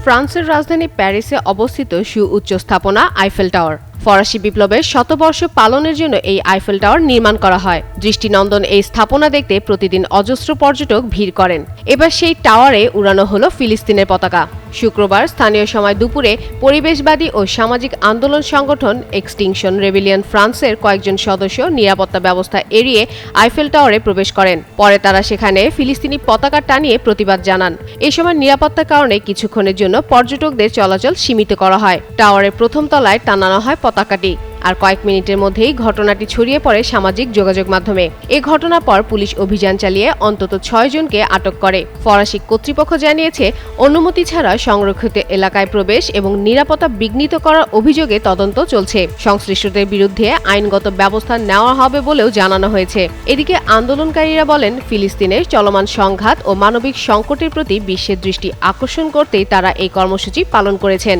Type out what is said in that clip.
ফ্রান্সের রাজধানী প্যারিসে অবস্থিত সুউচ্চ স্থাপনা আইফেল টাওয়ার। ফরাসি বিপ্লবের শতবর্ষ পালনের জন্য এই আইফেল টাওয়ার নির্মাণ করা হয়। দৃষ্টিনন্দন এই স্থাপনা দেখতে প্রতিদিন অজস্র পর্যটক ভিড় করেন। এবার সেই টাওয়ারে উড়ানো হলো ফিলিস্তিনের পতাকা। শুক্রবার স্থানীয় সময় দুপুরে পরিবেশবাদী ও সামাজিক আন্দোলন সংগঠন এক্সটিংশন রেবেলিয়ন ফ্রান্সের কয়েকজন সদস্য নিরাপত্তা ব্যবস্থা এড়িয়ে আইফেল টাওয়ারে প্রবেশ করেন। পরে তারা সেখানে ফিলিস্তিনি পতাকা টানিয়ে প্রতিবাদ জানান। এ সময় নিরাপত্তার কারণে কিছুক্ষণের জন্য পর্যটকদের চলাচল সীমিত করা হয়। টাওয়ারের প্রথম তলায় টানানো হয় পতাকাটি। আর কয়েক মিনিটের মধ্যেই ঘটনাটি ছড়িয়ে পড়ে সামাজিক যোগাযোগ মাধ্যমে। এ ঘটনার পর পুলিশ অভিযান চালিয়ে অন্তত ৬ জনকে আটক করে। ফরাসি কর্তৃপক্ষ জানিয়েছে, অনুমতি ছাড়া সংরক্ষিত এলাকায় প্রবেশ এবং নিরাপত্তা বিঘ্নিত করার অভিযোগে তদন্ত চলছে। সংশ্লিষ্টদের বিরুদ্ধে আইনগত ব্যবস্থা নেওয়া হবে বলেও জানানো হয়েছে। এদিকে আন্দোলনকারীরা বলেন, ফিলিস্তিনের চলমান সংঘাত ও মানবিক সংকটের প্রতি বিশ্বের দৃষ্টি আকর্ষণ করতেই তারা এই কর্মসূচি পালন করেছেন।